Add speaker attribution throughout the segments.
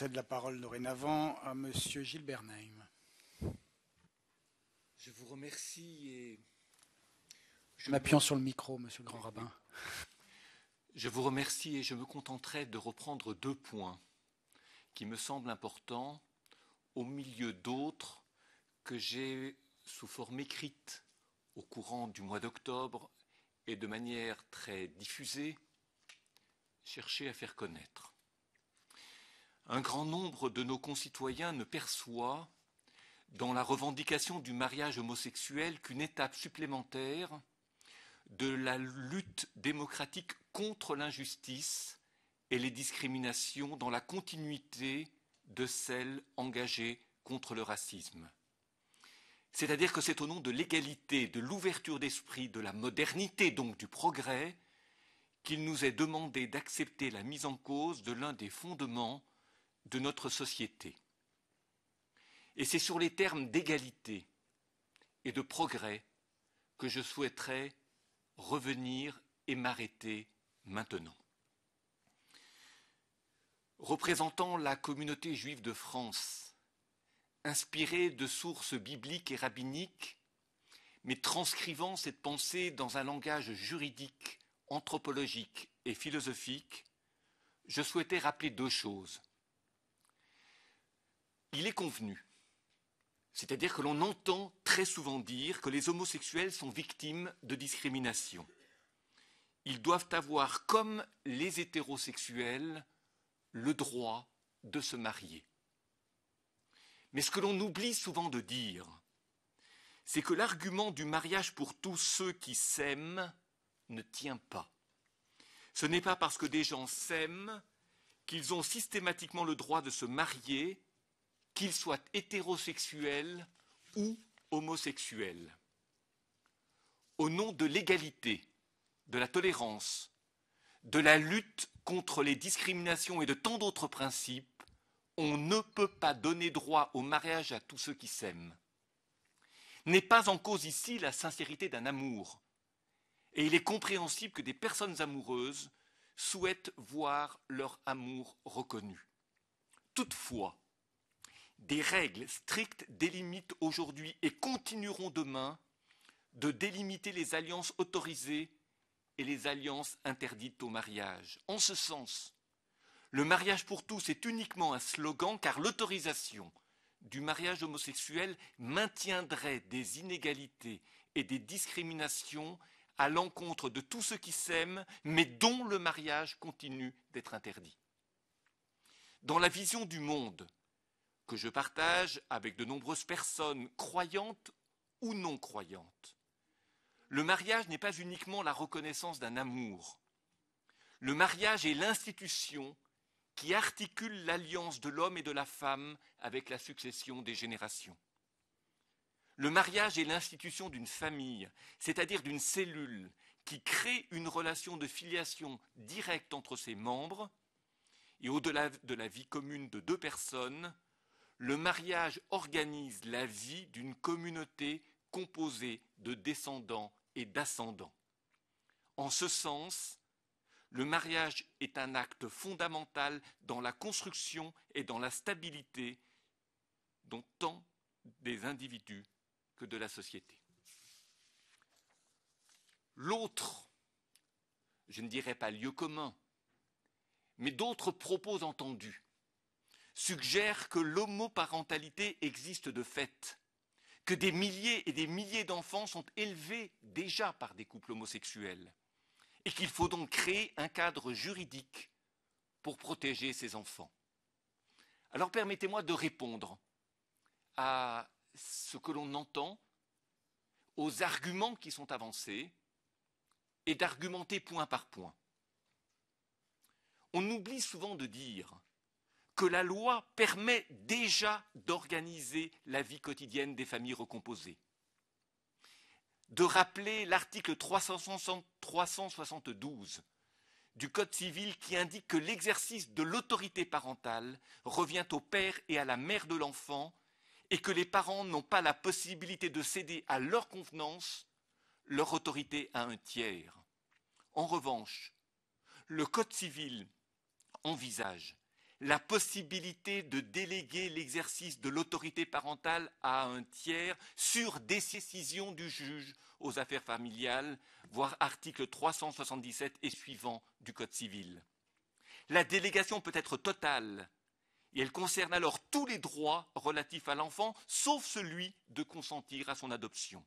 Speaker 1: cède la parole dorénavant à Monsieur Gilles Bernheim.
Speaker 2: Je vous remercie et...
Speaker 1: En appuyant sur le micro, Monsieur le Grand Rabbin.
Speaker 2: Je vous remercie et je me contenterai de reprendre 2 points qui me semblent importants au milieu d'autres que j'ai sous forme écrite au courant du mois d'octobre et de manière très diffusée cherché à faire connaître. Un grand nombre de nos concitoyens ne perçoit dans la revendication du mariage homosexuel qu'une étape supplémentaire de la lutte démocratique contre l'injustice et les discriminations dans la continuité de celles engagées contre le racisme. C'est-à-dire que c'est au nom de l'égalité, de l'ouverture d'esprit, de la modernité, donc du progrès, qu'il nous est demandé d'accepter la mise en cause de l'un des fondements de notre société. Et c'est sur les termes d'égalité et de progrès que je souhaiterais revenir et m'arrêter maintenant. Représentant la communauté juive de France, inspirée de sources bibliques et rabbiniques, mais transcrivant cette pensée dans un langage juridique, anthropologique et philosophique, je souhaitais rappeler 2 choses. Il est convenu, c'est-à-dire que l'on entend très souvent dire que les homosexuels sont victimes de discrimination. Ils doivent avoir, comme les hétérosexuels, le droit de se marier. Mais ce que l'on oublie souvent de dire, c'est que l'argument du mariage pour tous ceux qui s'aiment ne tient pas. Ce n'est pas parce que des gens s'aiment qu'ils ont systématiquement le droit de se marier, qu'ils soient hétérosexuels ou homosexuels. Au nom de l'égalité, de la tolérance, de la lutte contre les discriminations et de tant d'autres principes, on ne peut pas donner droit au mariage à tous ceux qui s'aiment. N'est pas en cause ici la sincérité d'un amour. Et il est compréhensible que des personnes amoureuses souhaitent voir leur amour reconnu. Toutefois, des règles strictes délimitent aujourd'hui et continueront demain de délimiter les alliances autorisées et les alliances interdites au mariage. En ce sens, le mariage pour tous est uniquement un slogan car l'autorisation du mariage homosexuel maintiendrait des inégalités et des discriminations à l'encontre de tous ceux qui s'aiment, mais dont le mariage continue d'être interdit. Dans la vision du monde que je partage avec de nombreuses personnes croyantes ou non croyantes, le mariage n'est pas uniquement la reconnaissance d'un amour. Le mariage est l'institution qui articule l'alliance de l'homme et de la femme avec la succession des générations. Le mariage est l'institution d'une famille, c'est-à-dire d'une cellule qui crée une relation de filiation directe entre ses membres, et au-delà de la vie commune de 2 personnes, le mariage organise la vie d'une communauté composée de descendants et d'ascendants. En ce sens, le mariage est un acte fondamental dans la construction et dans la stabilité dont tant des individus que de la société. L'autre, je ne dirais pas lieu commun, mais d'autres propos entendus, suggèrent que l'homoparentalité existe de fait, que des milliers et des milliers d'enfants sont élevés déjà par des couples homosexuels, et qu'il faut donc créer un cadre juridique pour protéger ces enfants. Alors permettez-moi de répondre à ce que l'on entend, aux arguments qui sont avancés, et d'argumenter point par point. On oublie souvent de dire que la loi permet déjà d'organiser la vie quotidienne des familles recomposées, de rappeler l'article 372 du Code civil qui indique que l'exercice de l'autorité parentale revient au père et à la mère de l'enfant et que les parents n'ont pas la possibilité de céder à leur convenance leur autorité à un tiers. En revanche, le Code civil envisage la possibilité de déléguer l'exercice de l'autorité parentale à un tiers sur décision du juge aux affaires familiales, voire article 377 et suivant du Code civil. La délégation peut être totale et elle concerne alors tous les droits relatifs à l'enfant, sauf celui de consentir à son adoption.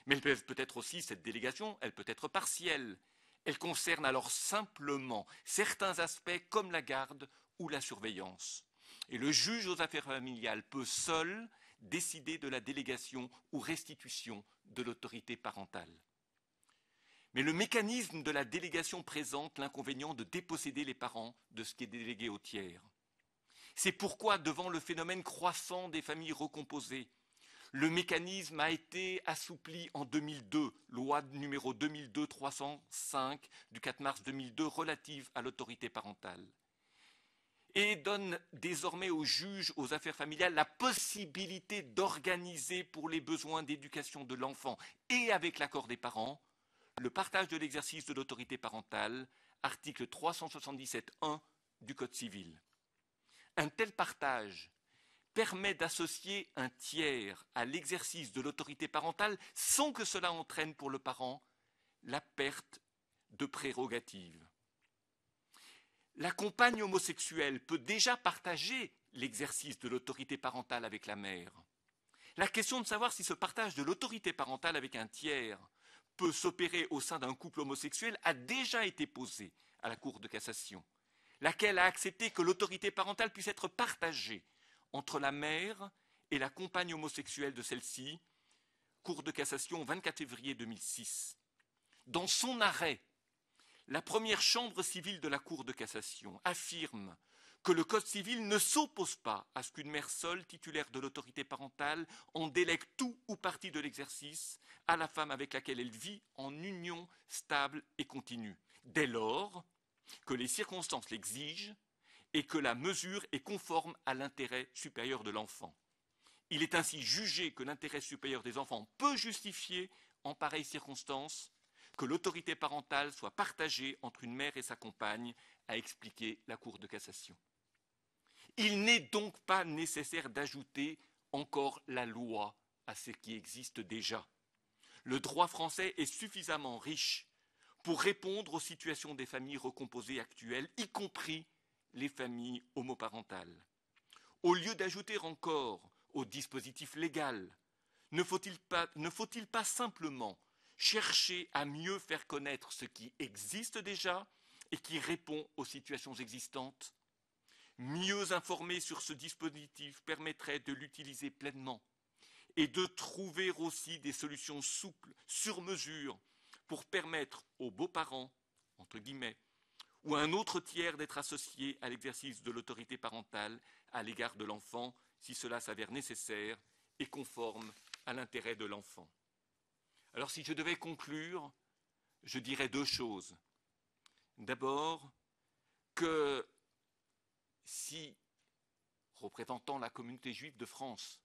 Speaker 2: Mais elle peut être aussi, cette délégation, elle peut être partielle. Elle concerne alors simplement certains aspects comme la garde ou la surveillance. Et le juge aux affaires familiales peut seul décider de la délégation ou restitution de l'autorité parentale. Mais le mécanisme de la délégation présente l'inconvénient de déposséder les parents de ce qui est délégué au tiers. C'est pourquoi, devant le phénomène croissant des familles recomposées, le mécanisme a été assoupli en 2002, loi numéro 2002-305 du 4 mars 2002 relative à l'autorité parentale, et donne désormais aux juges aux affaires familiales la possibilité d'organiser pour les besoins d'éducation de l'enfant et avec l'accord des parents le partage de l'exercice de l'autorité parentale, article 377.1 du Code civil. Un tel partage permet d'associer un tiers à l'exercice de l'autorité parentale sans que cela entraîne pour le parent la perte de prérogatives. La compagne homosexuelle peut déjà partager l'exercice de l'autorité parentale avec la mère. La question de savoir si ce partage de l'autorité parentale avec un tiers peut s'opérer au sein d'un couple homosexuel a déjà été posée à la Cour de cassation, laquelle a accepté que l'autorité parentale puisse être partagée entre la mère et la compagne homosexuelle de celle-ci, Cour de cassation 24 février 2006. Dans son arrêt, la première chambre civile de la Cour de cassation affirme que le Code civil ne s'oppose pas à ce qu'une mère seule, titulaire de l'autorité parentale, en délègue tout ou partie de l'exercice à la femme avec laquelle elle vit en union stable et continue, dès lors que les circonstances l'exigent et que la mesure est conforme à l'intérêt supérieur de l'enfant. Il est ainsi jugé que l'intérêt supérieur des enfants peut justifier, en pareille circonstance, que l'autorité parentale soit partagée entre une mère et sa compagne, a expliqué la Cour de cassation. Il n'est donc pas nécessaire d'ajouter encore la loi à ce qui existe déjà. Le droit français est suffisamment riche pour répondre aux situations des familles recomposées actuelles, y compris les familles homoparentales. Au lieu d'ajouter encore au dispositif légal, ne faut-il pas simplement chercher à mieux faire connaître ce qui existe déjà et qui répond aux situations existantes? Mieux informer sur ce dispositif permettrait de l'utiliser pleinement et de trouver aussi des solutions souples, sur mesure, pour permettre aux beaux-parents, entre guillemets, ou à un autre tiers d'être associé à l'exercice de l'autorité parentale à l'égard de l'enfant, si cela s'avère nécessaire et conforme à l'intérêt de l'enfant. Alors si je devais conclure, je dirais deux choses. D'abord, que si, représentant la communauté juive de France,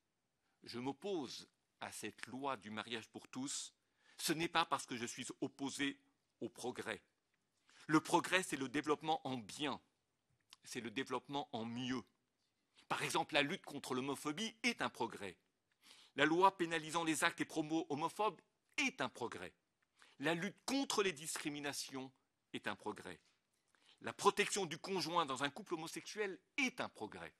Speaker 2: je m'oppose à cette loi du mariage pour tous, ce n'est pas parce que je suis opposé au progrès. Le progrès, c'est le développement en bien, c'est le développement en mieux. Par exemple, la lutte contre l'homophobie est un progrès. La loi pénalisant les actes et promos homophobes est un progrès. La lutte contre les discriminations est un progrès. La protection du conjoint dans un couple homosexuel est un progrès.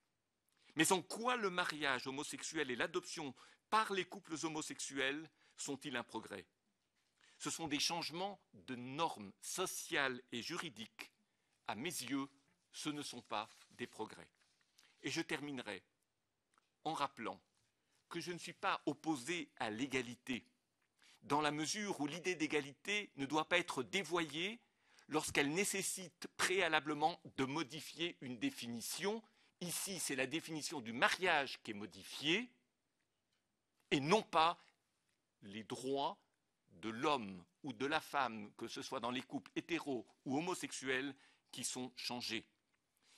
Speaker 2: Mais en quoi le mariage homosexuel et l'adoption par les couples homosexuels sont-ils un progrès? Ce sont des changements de normes sociales et juridiques. À mes yeux, ce ne sont pas des progrès. Et je terminerai en rappelant que je ne suis pas opposé à l'égalité, dans la mesure où l'idée d'égalité ne doit pas être dévoyée lorsqu'elle nécessite préalablement de modifier une définition. Ici, c'est la définition du mariage qui est modifiée, et non pas les droits de l'homme ou de la femme, que ce soit dans les couples hétéros ou homosexuels, qui sont changés.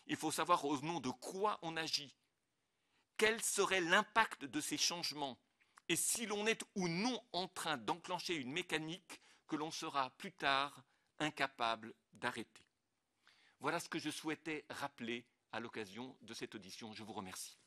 Speaker 2: Il faut savoir au nom de quoi on agit, quel serait l'impact de ces changements, et si l'on est ou non en train d'enclencher une mécanique que l'on sera plus tard incapable d'arrêter. Voilà ce que je souhaitais rappeler à l'occasion de cette audition. Je vous remercie.